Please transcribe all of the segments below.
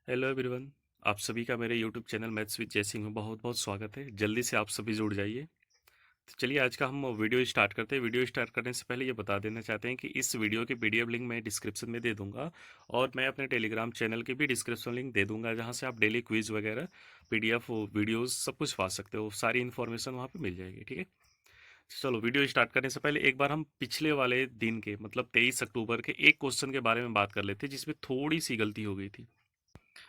Hello everyone. आप सभी का मेरे यूट्यूब चैनल मैथ्स विद जय सिंह में बहुत बहुत स्वागत है। जल्दी से आप सभी जुड़ जाइए। तो चलिए आज का हम वीडियो स्टार्ट करते हैं। वीडियो स्टार्ट करने से पहले ये बता देना चाहते हैं कि इस वीडियो की पीडीएफ लिंक मैं डिस्क्रिप्शन में दे दूंगा और मैं अपने टेलीग्राम चैनल की भी डिस्क्रिप्शन लिंक दे दूंगा, जहाँ से आप डेली क्विज वगैरह पीडीएफ वीडियोज़ सब कुछ पा सकते हो। सारी इन्फॉर्मेशन वहाँ पर मिल जाएगी। ठीक है, चलो वीडियो स्टार्ट करने से पहले एक बार हम पिछले वाले दिन के मतलब 23 अक्टूबर के एक क्वेश्चन के बारे में बात कर लेते हैं, जिसमें थोड़ी सी गलती हो गई थी।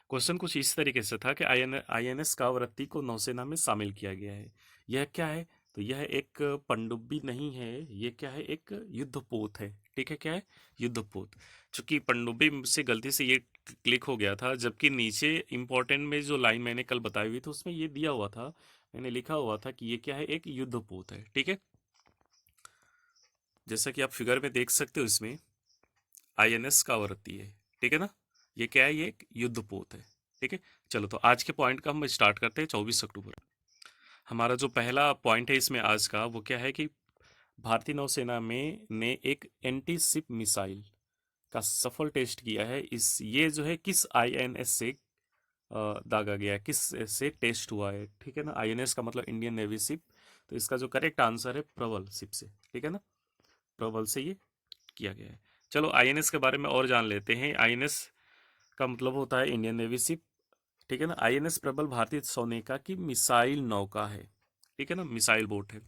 क्वेश्चन कुछ इस तरीके से था कि आईएनएस कावरत्ती को नौसेना में शामिल किया गया है। यह क्या है? तो यह एक पनडुब्बी नहीं है, ये क्या है? एक युद्धपोत है। ठीक है, क्या है? युद्धपोत। चूंकि पनडुब्बी से गलती से ये क्लिक हो गया था, जबकि नीचे इंपॉर्टेंट में जो लाइन मैंने कल बताई हुई थी उसमें ये दिया हुआ था, मैंने लिखा हुआ था कि ये क्या है? एक युद्धपोत है। ठीक है, जैसा कि आप फिगर में देख सकते हो इसमें आईएनएस कावरत्ती है। ठीक है ना, ये क्या है? ये एक युद्धपोत है। ठीक है, चलो तो आज के पॉइंट का हम स्टार्ट करते हैं। 24 अक्टूबर हमारा जो पहला पॉइंट है इसमें आज का, वो क्या है कि भारतीय नौसेना में ने एक एंटी शिप मिसाइल का सफल टेस्ट किया है। इस ये जो है किस आईएनएस से दागा गया है, किस से टेस्ट हुआ है? ठीक है ना, आईएनएस का मतलब इंडियन नेवी शिप। तो इसका जो करेक्ट आंसर है प्रबल शिप से। ठीक है ना, प्रबल से ये किया गया है। चलो आईएनएस के बारे में और जान लेते हैं। आईएनएस का मतलब होता है इंडियन नेवी शिप। ठीक है ना, आईएनएस प्रबल भारतीय सैनिका की मिसाइल नौका है। ठीक है ना, मिसाइल बोट है।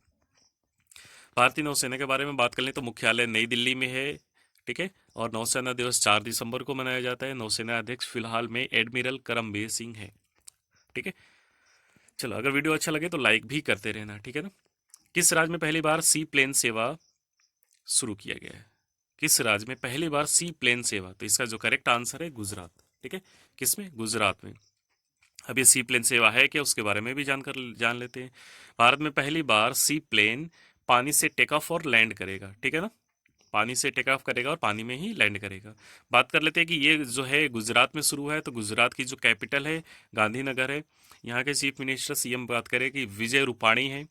भारतीय नौसेना के बारे में बात कर लें तो मुख्यालय नई दिल्ली में है। ठीक है, और नौसेना दिवस 4 दिसंबर को मनाया जाता है। नौसेना अध्यक्ष फिलहाल में एडमिरल करमबीर सिंह है। ठीक है, चलो अगर वीडियो अच्छा लगे तो लाइक भी करते रहना। ठीक है ना, किस राज्य में पहली बार सी प्लेन सेवा शुरू किया गया है? किस राज्य में पहली बार सी प्लेन सेवा? तो इसका जो करेक्ट आंसर है गुजरात। ठीक है, किसमें? गुजरात में। अब ये सी प्लेन सेवा है क्या, उसके बारे में भी जान लेते हैं। भारत में पहली बार सी प्लेन पानी से टेक ऑफ और लैंड करेगा। ठीक है ना, पानी से टेक ऑफ करेगा और पानी में ही लैंड करेगा। बात कर लेते हैं कि ये जो है गुजरात में शुरू है। तो गुजरात की जो कैपिटल है गांधीनगर है। यहाँ के चीफ मिनिस्टर सीएम बात करें कि विजय रूपाणी है।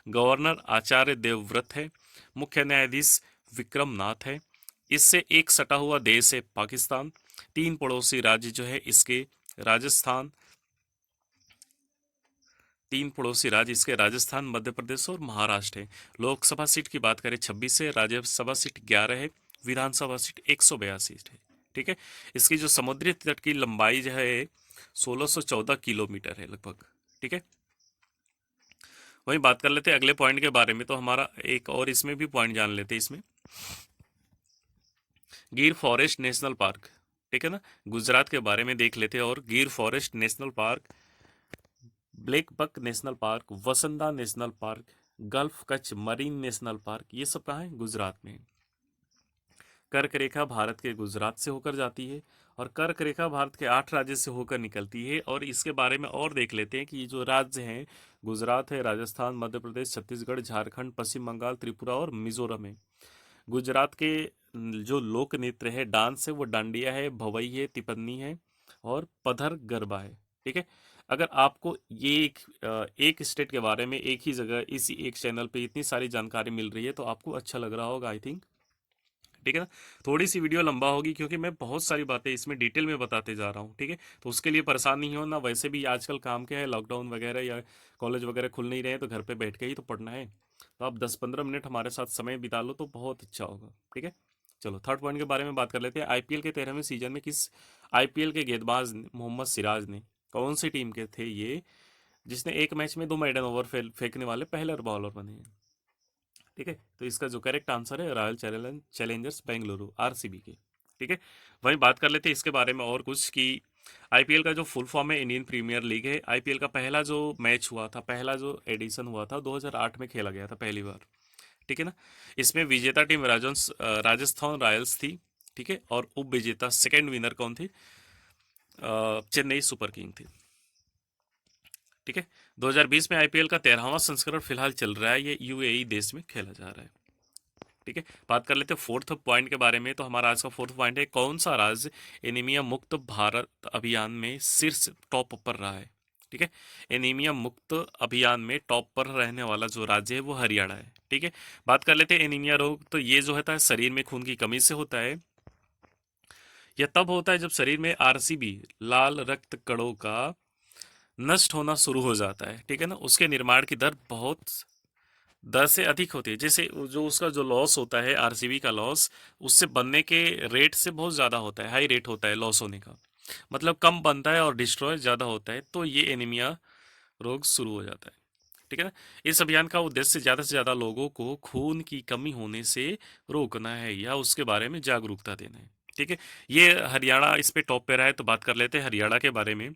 गवर्नर आचार्य देवव्रत है। मुख्य न्यायाधीश विक्रम नाथ है। इससे एक सटा हुआ देश है पाकिस्तान। तीन पड़ोसी राज्य जो है इसके राजस्थान, तीन पड़ोसी राज्य इसके राजस्थान, मध्य प्रदेश और महाराष्ट्र है। लोकसभा सीट की बात करें 26 है, राज्यसभा सीट 11 है, विधानसभा सीट 182 है। ठीक है, इसकी जो समुद्री तट की लंबाई जो है 1614 किलोमीटर है लगभग। ठीक है, वहीं बात कर लेते हैं अगले पॉइंट के बारे में। तो हमारा एक और इसमें भी पॉइंट जान लेते हैं। इसमें गिर फॉरेस्ट नेशनल पार्क। ठीक है ना, गुजरात के बारे में देख लेते हैं। और Gir forest national park, black buck national park, वसंदा national park, gulf Kutch marine national park, ये सब कहाँ है? गुजरात में। कर्क रेखा भारत के गुजरात से होकर जाती है और कर्क रेखा भारत के 8 राज्य से होकर निकलती है। और इसके बारे में और देख लेते हैं कि ये जो राज्य हैं, गुजरात है, राजस्थान, मध्य प्रदेश, छत्तीसगढ़, झारखंड, पश्चिम बंगाल, त्रिपुरा और मिजोरम है। गुजरात के जो लोक नृत्य है, डांस है, वो डांडिया है, भवई है, तिपन्नी है और पधर गरबा है। ठीक है, अगर आपको ये एक स्टेट के बारे में एक ही जगह इसी एक चैनल पे इतनी सारी जानकारी मिल रही है तो आपको अच्छा लग रहा होगा, आई थिंक। ठीक है ना, थोड़ी सी वीडियो लंबा होगी क्योंकि मैं बहुत सारी बातें इसमें डिटेल में बताते जा रहा हूँ। ठीक है, तो उसके लिए परेशान नहीं होना। वैसे भी आजकल काम क्या है, लॉकडाउन वगैरह या कॉलेज वगैरह खुल नहीं रहे हैं तो घर पे बैठ के ही तो पढ़ना है। तो आप 10-15 मिनट हमारे साथ समय बिता लो तो बहुत अच्छा होगा। ठीक है, चलो थर्ड पॉइंट के बारे में बात कर लेते हैं। आईपीएल के 13वें सीजन में किस आईपीएल के गेंदबाज मोहम्मद सिराज ने, कौन सी टीम के थे ये, जिसने एक मैच में 2 मेडन ओवर फेंकने वाले पहले बॉलर बने हैं? ठीक है, तो इसका जो करेक्ट आंसर है रॉयल चैलेंजर्स बेंगलुरु, आरसीबी के। ठीक है, वहीं बात कर लेते हैं इसके बारे में और कुछ कि आईपीएल का जो फुल फॉर्म है इंडियन प्रीमियर लीग है। आईपीएल का पहला जो मैच हुआ था, पहला जो एडिशन हुआ था 2008 में खेला गया था पहली बार। ठीक है ना, इसमें विजेता टीम राजस्थान रॉयल्स थी। ठीक है, और उप विजेता सेकेंड विनर कौन थी? चेन्नई सुपर किंग थी। ठीक है, 2020 में आईपीएल का 13वां संस्करण फिलहाल चल रहा है। ये यूएई देश में खेला जा रहा है। ठीक है, बात कर लेते हैं फोर्थ पॉइंट के बारे में। तो हमारा आज का फोर्थ पॉइंट है, कौन सा राज्य एनीमिया मुक्त भारत अभियान में शीर्ष टॉप पर रहा है? ठीक है, एनीमिया मुक्त अभियान में टॉप पर रहने वाला जो राज्य है वो हरियाणा है। ठीक है, बात कर लेते हैं एनीमिया रोग। तो ये जो होता है शरीर में खून की कमी से होता है। यह तब होता है जब शरीर में आरसीबी, लाल रक्त कणों का नष्ट होना शुरू हो जाता है, ठीक है ना। उसके निर्माण की दर बहुत दर से अधिक होती है, जैसे जो उसका जो लॉस होता है आरसीबी का लॉस, उससे बनने के रेट से बहुत ज़्यादा होता है, हाई रेट होता है लॉस होने का, मतलब कम बनता है और डिस्ट्रॉय ज़्यादा होता है, तो ये एनीमिया रोग शुरू हो जाता है, ठीक है ना। इस अभियान का उद्देश्य ज़्यादा से ज़्यादा लोगों को खून की कमी होने से रोकना है या उसके बारे में जागरूकता देना है, ठीक है। ये हरियाणा इस पे टॉप पे रहा है, तो बात कर लेते हैं हरियाणा के बारे में।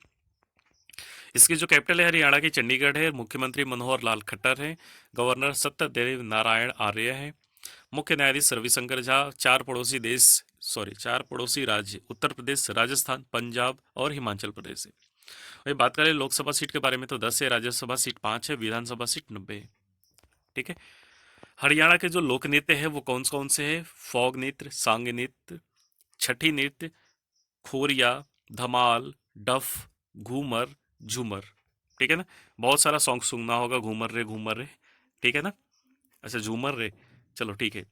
इसकी जो कैपिटल है हरियाणा की चंडीगढ़ है, मुख्यमंत्री मनोहर लाल खट्टर है, गवर्नर सत्यदेव नारायण आर्य है, मुख्य न्यायाधीश रविशंकर झा। चार पड़ोसी राज्य उत्तर प्रदेश, राजस्थान, पंजाब और हिमाचल प्रदेश है। वही बात करें लोकसभा सीट के बारे में तो 10 है, राज्यसभा सीट 5 है, विधानसभा सीट 90 है, ठीक है। हरियाणा के जो लोक नृत्य है वो कौन कौन से है? फॉग नृत्य, सांग नृत्य, छठी नृत्य, खोरिया, धमाल, डफ, घूमर, झूमर, ठीक है ना। बहुत सारा सॉन्ग सुनना होगा, घूमर रे, ठीक है ना। अच्छा झूमर रे, चलो ठीक है।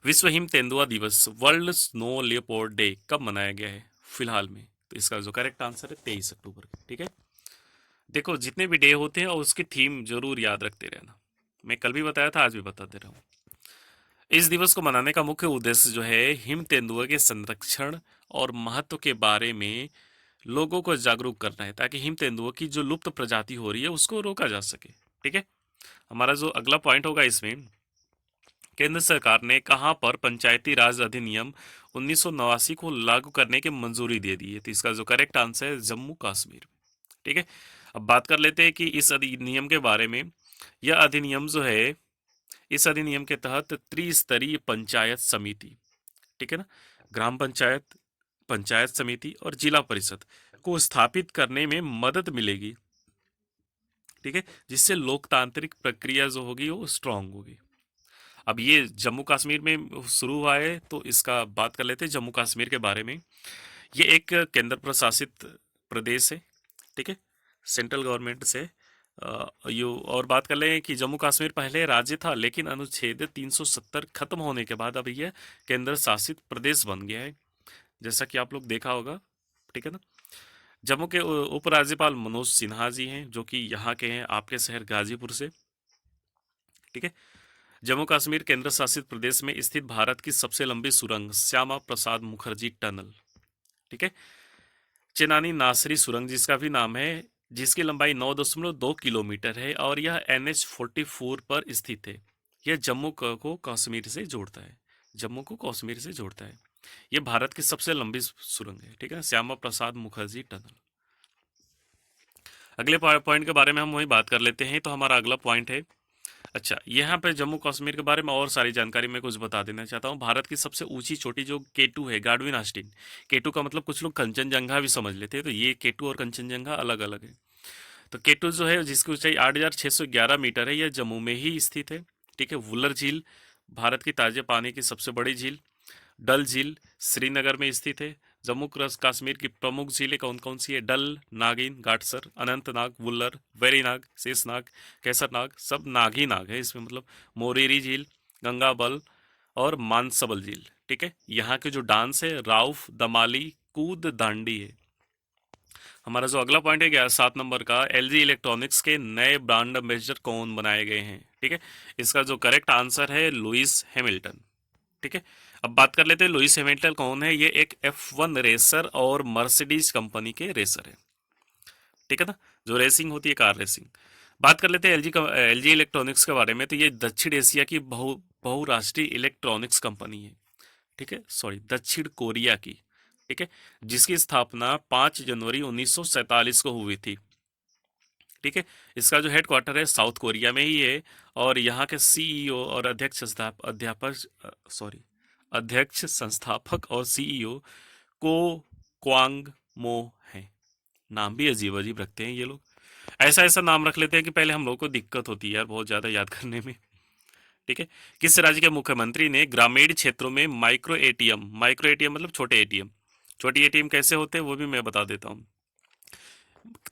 विश्व हिम तेंदुआ दिवस, वर्ल्ड स्नो लियोपोर्ड डे कब मनाया गया है फिलहाल में? तो इसका जो करेक्ट आंसर है 23 अक्टूबर, ठीक है। देखो जितने भी डे होते हैं और उसकी थीम जरूर याद रखते रहना, मैं कल भी बताया था, आज भी बताते रहा हूँ। इस दिवस को मनाने का मुख्य उद्देश्य जो है हिम तेंदुआ के संरक्षण और महत्व के बारे में लोगों को जागरूक करना है, ताकि हिम तेंदुआ की जो लुप्त प्रजाति हो रही है उसको रोका जा सके, ठीक है। हमारा जो अगला पॉइंट होगा इसमें, केंद्र सरकार ने कहां पर पंचायती राज अधिनियम 1989 को लागू करने की मंजूरी दे दी है? तो इसका जो करेक्ट आंसर है जम्मू कश्मीर, ठीक है। अब बात कर लेते हैं कि इस अधिनियम के बारे में। यह अधिनियम जो है, इस अधिनियम के तहत त्रिस्तरीय पंचायत समिति, ठीक है ना, ग्राम पंचायत, पंचायत समिति और जिला परिषद को स्थापित करने में मदद मिलेगी, ठीक है, जिससे लोकतांत्रिक प्रक्रिया जो होगी वो स्ट्रांग होगी। अब ये जम्मू कश्मीर में शुरू हुआ है, तो इसका बात कर लेते हैं जम्मू कश्मीर के बारे में। ये एक केंद्र प्रशासित प्रदेश है, ठीक है, सेंट्रल गवर्नमेंट से यो और बात कर लें कि जम्मू कश्मीर पहले राज्य था, लेकिन अनुच्छेद 370 खत्म होने के बाद अब यह केंद्र शासित प्रदेश बन गया है, जैसा कि आप लोग देखा होगा, ठीक है ना। जम्मू के उपराज्यपाल मनोज सिन्हा जी हैं, जो कि यहाँ के हैं, आपके शहर गाजीपुर से, ठीक है। जम्मू कश्मीर केंद्र शासित प्रदेश में स्थित भारत की सबसे लंबी सुरंग श्यामा प्रसाद मुखर्जी टनल, ठीक है, चेनानी नासरी सुरंग जिसका भी नाम है, जिसकी लंबाई 9.2 किलोमीटर है और यह NH 44 पर स्थित है। यह जम्मू को कश्मीर से जोड़ता है, जम्मू को कश्मीर से जोड़ता है। यह भारत की सबसे लंबी सुरंग है, ठीक है, श्यामा प्रसाद मुखर्जी टनल। अगले पॉइंट के बारे में हम वही बात कर लेते हैं, तो हमारा अगला पॉइंट है, अच्छा यहाँ पे जम्मू कश्मीर के बारे में और सारी जानकारी मैं कुछ बता देना चाहता हूँ। भारत की सबसे ऊंची चोटी जो केटू है, गाडविन आस्टीन, केटू का मतलब कुछ लोग कंचनजंगा भी समझ लेते हैं, तो ये केटू और कंचनजंगा अलग अलग है। तो केटू जो है जिसकी ऊंचाई 8,611 मीटर है, यह जम्मू में ही स्थित है, ठीक है। वुलर झील भारत की ताजे पानी की सबसे बड़ी झील। डल झील श्रीनगर में स्थित है। जम्मू कश्मीर की प्रमुख झीलें कौन कौन सी है? डल, नागिन, गाटसर, अनंतनाग, वुल्लर, वेरीनाग, शेषनाग, केसरनाग, सब नाग ही नाग है इसमें, मतलब मोरेरी झील, गंगाबल और मानसबल झील, ठीक है। यहाँ के जो डांस है राउफ, दमाली, कूद दांडी है। हमारा जो अगला पॉइंट है गया 7 नंबर का, LG इलेक्ट्रॉनिक्स के नए ब्रांड एम्बेसडर कौन बनाए गए हैं, ठीक है। इसका जो करेक्ट आंसर है लुइस हैमिल्टन, ठीक है। अब बात कर लेते हैं लुइस हैमिल्टन कौन है। ये एक F1 रेसर और मर्सिडीज कंपनी के रेसर है, ठीक है ना, जो रेसिंग होती है, कार रेसिंग। बात कर लेते हैं LG इलेक्ट्रॉनिक्स के बारे में, तो ये दक्षिण एशिया की बहुराष्ट्रीय इलेक्ट्रॉनिक्स कंपनी है, ठीक है, सॉरी दक्षिण कोरिया की, ठीक है, जिसकी स्थापना 5 जनवरी 1947 को हुई थी, ठीक है। इसका जो हेडक्वार्टर है साउथ कोरिया में ही है, और यहाँ के CEO और अध्यक्ष संस्थापक और CEO को क्वांग मो हैं। नाम भी अजीब अजीब रखते हैं ये लोग, ऐसा ऐसा नाम रख लेते हैं कि पहले हम लोग को दिक्कत होती है यार बहुत ज़्यादा याद करने में, ठीक है। किस राज्य के मुख्यमंत्री ने ग्रामीण क्षेत्रों में माइक्रो एटीएम मतलब छोटे एटीएम, छोटी एटीएम कैसे होते हैं वो भी मैं बता देता हूँ।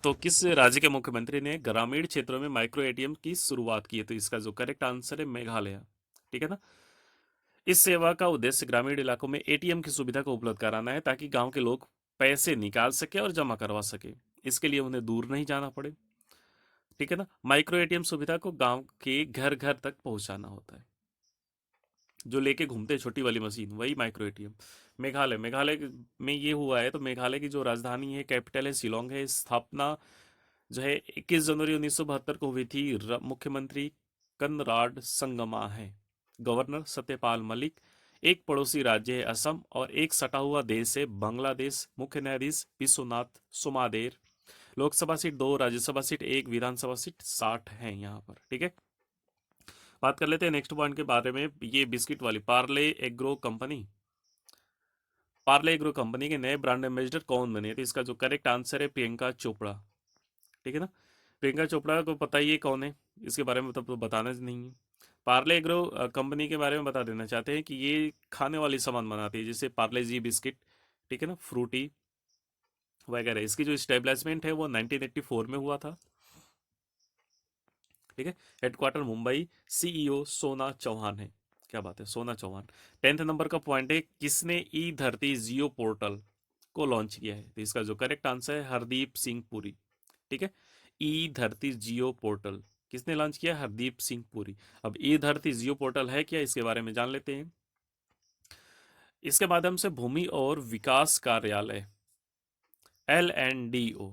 तो किस राज्य के मुख्यमंत्री ने ग्रामीण क्षेत्रों में माइक्रो एटीएम की शुरुआत की है? तो इसका जो करेक्ट आंसर है मेघालय, ठीक है ना। इस सेवा का उद्देश्य ग्रामीण इलाकों में एटीएम की सुविधा को उपलब्ध कराना है ताकि गांव के लोग पैसे निकाल सके और जमा करवा सके। इसके लिए उन्हें दूर नहीं जाना पड़े। ठीक है ना। माइक्रो एटीएम सुविधा को गांव के घर घर तक पहुंचाना होता है। जो लेके घूमते हैं छोटी वाली मशीन, वही माइक्रो एटीएम। मेघालय, में ये हुआ है। तो मेघालय की जो राजधानी है, कैपिटल है, शिलोंग है। स्थापना जो है 21 जनवरी 1972 को हुई थी। मुख्यमंत्री कनराड संगमा है। गवर्नर सत्यपाल मलिक। एक पड़ोसी राज्य है असम और एक सटा हुआ देश है बांग्लादेश। मुख्य न्यायाधीश विश्वनाथ सुमादेर। लोकसभा सीट 2, राज्यसभा सीट 1, विधानसभा सीट 60 है यहाँ पर। ठीक है। बात कर लेते हैं नेक्स्ट पॉइंट के बारे में। ये बिस्किट वाली Parle agro company, Parle agro company के नए ब्रांड एम्बेसडर कौन बने? तो इसका जो करेक्ट आंसर है प्रियंका चोपड़ा। ठीक है ना। प्रियंका चोपड़ा को पता ही है कौन है, इसके बारे में तो बताना नहीं है। पार्ले एग्रो कंपनी के बारे में बता देना चाहते हैं कि ये खाने वाली सामान बनाती है, जैसे पार्ले जी बिस्किट, ठीक है ना, फ्रूटी वगैरह। इसकी जो स्टेब्लिशमेंट है वो 1984 में हुआ था। ठीक है। हेडक्वार्टर मुंबई। सीईओ सोना चौहान है। क्या बात है, सोना चौहान। 10th नंबर का पॉइंट है, किसने ई धरती जियो पोर्टल को लॉन्च किया है? तो इसका जो करेक्ट आंसर है हरदीप सिंह पुरी। ठीक है। ई धरती जियो पोर्टल किसने लॉन्च किया? हरदीप सिंह पुरी। अब ई धरती जियो पोर्टल है क्या, इसके बारे में जान लेते हैं। इसके माध्यम से भूमि और विकास कार्यालय LNDO,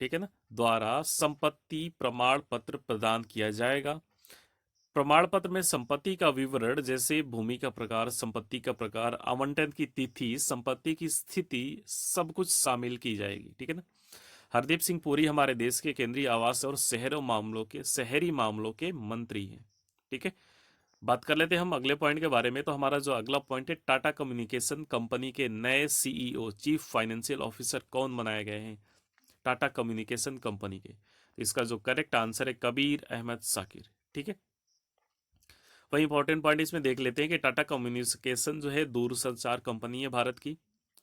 ठीक है ना, द्वारा संपत्ति प्रमाण पत्र प्रदान किया जाएगा। प्रमाण पत्र में संपत्ति का विवरण जैसे भूमि का प्रकार, संपत्ति का प्रकार, आवंटन की तिथि, संपत्ति की स्थिति, सब कुछ शामिल की जाएगी। ठीक है ना। हरदीप सिंह पुरी हमारे देश के केंद्रीय आवास और शहरी मामलों के मंत्री हैं। ठीक है। बात कर लेते हैं हम अगले पॉइंट के बारे में। तो हमारा जो अगला पॉइंट है, टाटा कम्युनिकेशन कंपनी के नए सीईओ, चीफ फाइनेंशियल ऑफिसर कौन बनाए गए हैं? टाटा कम्युनिकेशन कंपनी के। इसका जो करेक्ट आंसर है कबीर अहमद साकिर। ठीक है। वही इंपॉर्टेंट पॉइंट इसमें देख लेते हैं कि टाटा कम्युनिकेशन जो है दूरसंचार कंपनी है भारत की।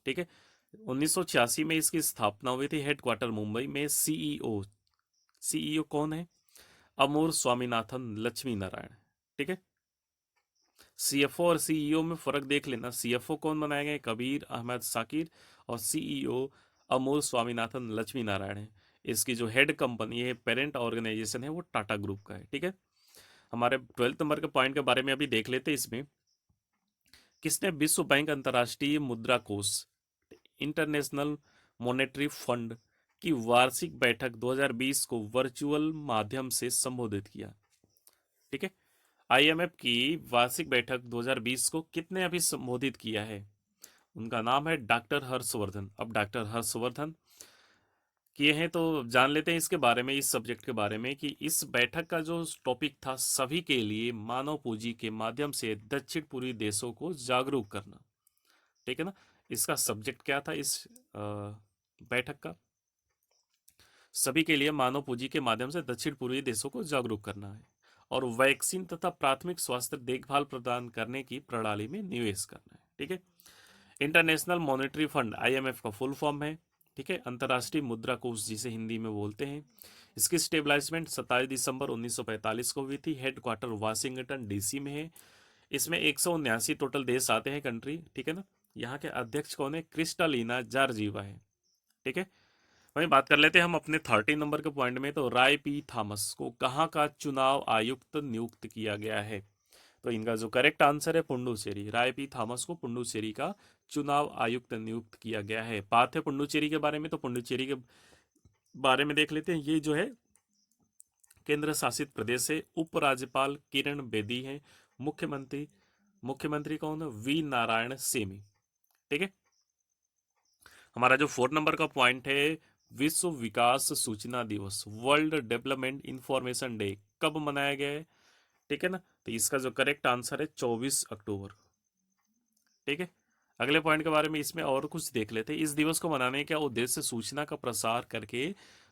ठीक है। 1986 में इसकी स्थापना हुई थी। हेडक्वार्टर मुंबई में। सीईओ कौन है? अमूर स्वामीनाथन लक्ष्मी नारायण। ठीक है। सीएफओ और सीईओ में फर्क देख लेना। सीएफओ कौन बनाए गए? कबीर अहमद साकिर। और सीईओ अमूर स्वामीनाथन लक्ष्मी नारायण है। इसकी जो हेड कंपनी है, पेरेंट ऑर्गेनाइजेशन है, वो टाटा ग्रुप का है। ठीक है। हमारे 12th नंबर के पॉइंट के बारे में अभी देख लेते हैं। इसमें किसने विश्व बैंक अंतर्राष्ट्रीय मुद्रा कोष इंटरनेशनल मॉनेटरी फंड की वार्षिक बैठक 2020 को वर्चुअल माध्यम से संबोधित किया? ठीक है। आईएमएफ की वार्षिक बैठक 2020 को कितने अभी संबोधित किया है? उनका नाम है डॉक्टर हर्षवर्धन। अब डॉक्टर हर्षवर्धन किए हैं तो जान लेते हैं इसके बारे में, इस सब्जेक्ट के बारे में, कि इस बैठक का जो टॉपिक था, सभी के लिए मानव पूंजी के माध्यम से दक्षिण पूर्वी देशों को जागरूक करना। ठीक है ना। इसका सब्जेक्ट क्या था इस बैठक का? सभी के लिए मानव पूंजी के माध्यम से दक्षिण पूर्वी देशों को जागरूक करना है और वैक्सीन तथा प्राथमिक स्वास्थ्य देखभाल प्रदान करने की प्रणाली में निवेश करना है। ठीक है। इंटरनेशनल मॉनेटरी फंड आईएमएफ का फुल फॉर्म है। ठीक है। अंतर्राष्ट्रीय मुद्रा कोष जिसे हिंदी में बोलते हैं। इसकी स्टेबलाइजमेंट 27 दिसंबर 1945 को हुई थी। हेडक्वार्टर वाशिंगटन डीसी में है। इसमें 179 टोटल देश आते हैं, कंट्री। ठीक है ना। यहाँ के अध्यक्ष कौन है? क्रिस्टालिना जॉर्जिवा है। ठीक है। वहीं बात कर लेते हैं हम अपने 30 नंबर के पॉइंट में। तो राय पी थॉमस को कहाँ का चुनाव आयुक्त नियुक्त किया गया है? तो इनका जो करेक्ट आंसर है पुडुचेरी। राय पी थॉमस को पुडुचेरी का चुनाव आयुक्त नियुक्त किया गया है। बात है पुडुचेरी के बारे में, तो पुडुचेरी के बारे में देख लेते हैं। ये जो है केंद्र शासित प्रदेश है। उपराज्यपाल किरण बेदी है। मुख्यमंत्री मुख्यमंत्री कौन है? V Narayanasamy. ठीक है। हमारा जो 4 नंबर का पॉइंट है, विश्व विकास सूचना दिवस, वर्ल्ड डेवलपमेंट इंफॉर्मेशन डे, कब मनाया गया है? ठीक है ना। तो इसका जो करेक्ट आंसर है 24 अक्टूबर। ठीक है। अगले पॉइंट के बारे में इसमें और कुछ देख लेते हैं। इस दिवस को मनाने का उद्देश्य सूचना का प्रसार करके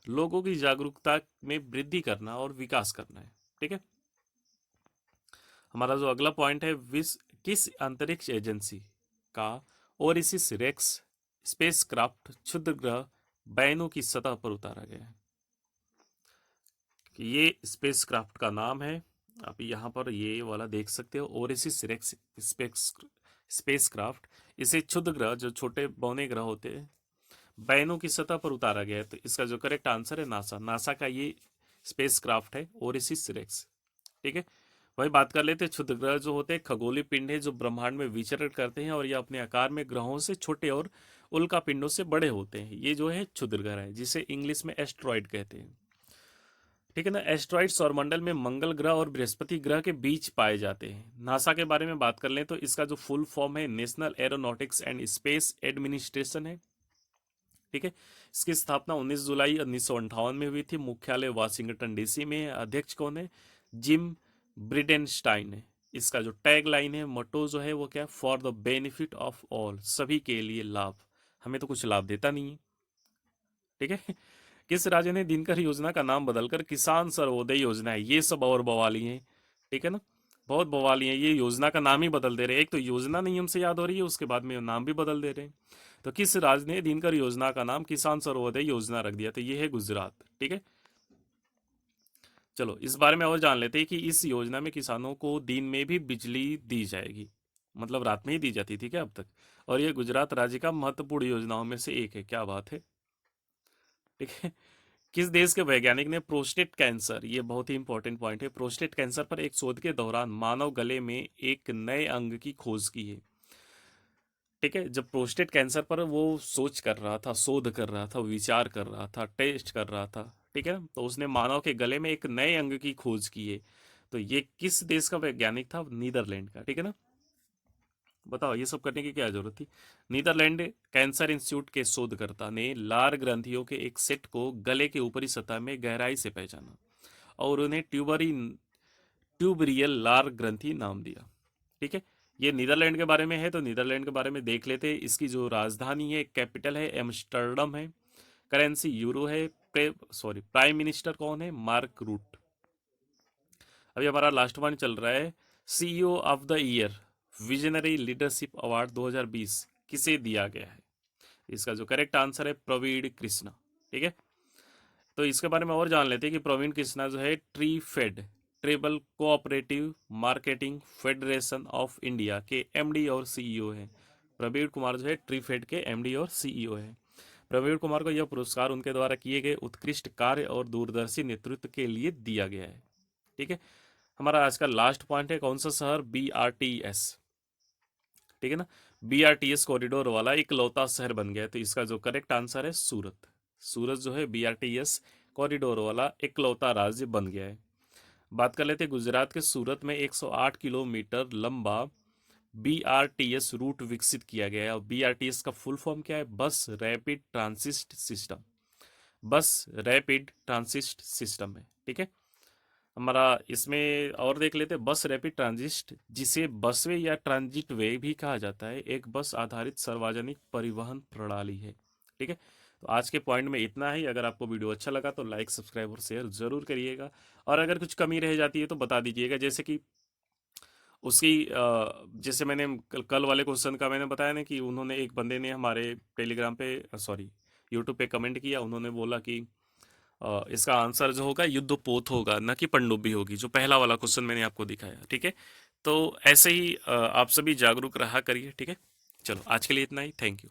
लोगों की जागरूकता में वृद्धि करना और विकास करना है। ठीक है। हमारा जो अगला पॉइंट है, किस अंतरिक्ष एजेंसी का ओरिसिस रेक्स स्पेसक्राफ्ट क्षुद्र ग्रह बैनो की सतह पर उतारा गया है? ये स्पेसक्राफ्ट का नाम है आप यहाँ पर ये वाला देख सकते हो, ओरेसिस रेक्स स्पेस क्राफ्ट। इसे क्षुद्र ग्रह, जो छोटे बौने ग्रह होते हैं, बैनों की सतह पर उतारा गया है। तो इसका जो करेक्ट आंसर है नासा, नासा का ये स्पेस क्राफ्ट है ओरेसिस रेक्स। ठीक है, वही बात कर लेते हैं। क्षुद्र ग्रह जो होते हैं खगोलीय पिंड है जो ब्रह्मांड में विचरण करते हैं, और ये अपने आकार में ग्रहों से छोटे और उल्का पिंडों से बड़े होते हैं। ये जो है क्षुद्र ग्रह है, जिसे इंग्लिश में एस्ट्रॉइड कहते हैं। ठीक है ना। एस्ट्रॉइड सौरमंडल में मंगल ग्रह और बृहस्पति ग्रह के बीच पाए जाते हैं। नासा के बारे में बात कर लें तो इसका जो फुल फॉर्म है national aeronautics and space administration है। ठीक है, इसकी स्थापना 19 जुलाई 1958 में हुई थी। मुख्यालय वाशिंगटन डीसी में है। अध्यक्ष कौन है? जिम ब्रिडेनस्टाइन है। इसका जो टैग लाइन है, मोटो जो है वो क्या है? For the benefit of all, सभी के लिए लाभ। हमें तो कुछ लाभ देता नहीं है। ठीक है। किस राज्य ने दिनकर योजना का नाम बदलकर किसान सर्वोदय योजना है? ये सब और बवाली हैं। ठीक है ना, बहुत बवाली हैं। ये योजना का नाम ही बदल दे रहे हैं। एक तो योजना नहीं हमसे याद हो रही है, उसके बाद में नाम भी बदल दे रहे हैं। तो किस राज्य ने दिनकर योजना का नाम किसान सर्वोदय योजना रख दिया? तो ये है गुजरात। ठीक है, चलो इस बारे में और जान लेते हैं कि इस योजना में किसानों को दिन में भी बिजली दी जाएगी। मतलब रात में ही दी जाती थी क्या अब तक? और ये गुजरात राज्य का महत्वपूर्ण योजनाओं में से एक है। क्या बात है। ठीक है, किस देश के वैज्ञानिक ने प्रोस्टेट कैंसर, ये बहुत ही इंपॉर्टेंट पॉइंट है, प्रोस्टेट कैंसर पर एक शोध के दौरान मानव गले में एक नए अंग की खोज की है? ठीक है, जब प्रोस्टेट कैंसर पर वो सोच कर रहा था, शोध कर रहा था, विचार कर रहा था, टेस्ट कर रहा था, ठीक है, तो उसने मानव के गले में एक नए अंग की खोज की है। तो ये किस देश का वैज्ञानिक था? नीदरलैंड का। ठीक है ना। बताओ ये सब करने की क्या जरूरत थी? नीदरलैंड कैंसर इंस्टीट्यूट के शोधकर्ता ने लार ग्रंथियों के एक सेट को गले के ऊपरी सतह में गहराई से पहचाना और उन्हें ट्यूबरियल लार ग्रंथि नाम दिया। ठीक है, ये नीदरलैंड के बारे में है। तो नीदरलैंड के बारे में देख लेते हैं। इसकी जो राजधानी है, कैपिटल है, एम्स्टर्डम है। करेंसी यूरो है। प्राइम मिनिस्टर कौन है? Mark Rutte. अभी हमारा लास्ट वन चल रहा है। CEO of the year visionary leadership award 2020 किसे दिया गया है? इसका जो करेक्ट आंसर है प्रवीण कृष्णा। ठीक है, तो इसके बारे में और जान लेते हैं कि प्रवीण कृष्णा जो है TRIFED, tribal cooperative marketing federation of India के एमडी और सीईओ हैं। प्रवीण कुमार जो है ट्री फेड के एमडी और सीईओ हैं। प्रवीण कुमार को यह पुरस्कार उनके द्वारा किए गए उत्कृष्ट कार्य और दूरदर्शी नेतृत्व के लिए दिया गया है। ठीक है, हमारा आज का लास्ट पॉइंट है कौन सा शहर? BRTS। ठीक है ना, BRTS कॉरिडोर वाला इकलौता शहर बन गया है। तो इसका जो करेक्ट आंसर है सूरत। सूरत जो है BRTS कॉरिडोर वाला इकलौता राज्य बन गया है। बात कर लेते हैं गुजरात के सूरत में 108 किलोमीटर लंबा BRTS रूट विकसित किया गया है। और BRTS का फुल फॉर्म क्या है? बस रैपिड ट्रांसिट सिस्टम। बस रैपिड ट्रांसिट सिस्टम है। ठीक है, हमारा इसमें और देख लेते हैं बस रैपिड ट्रांजिट, जिसे बसवे या ट्रांजिट वे भी कहा जाता है, एक बस आधारित सार्वजनिक परिवहन प्रणाली है। ठीक है, तो आज के पॉइंट में इतना ही। अगर आपको वीडियो अच्छा लगा तो लाइक, सब्सक्राइब और शेयर जरूर करिएगा। और अगर कुछ कमी रह जाती है तो बता दीजिएगा। जैसे कि उसकी जैसे मैंने कल वाले क्वेश्चन का मैंने बताया ना कि उन्होंने, एक बंदे ने हमारे टेलीग्राम पे, सॉरी यूट्यूब पे कमेंट किया। उन्होंने बोला कि इसका आंसर जो होगा युद्धपोत होगा, न कि पनडुब्बी होगी, जो पहला वाला क्वेश्चन मैंने आपको दिखाया। ठीक है, तो ऐसे ही आप सभी जागरूक रहा करिए। ठीक है, चलो आज के लिए इतना ही। Thank you.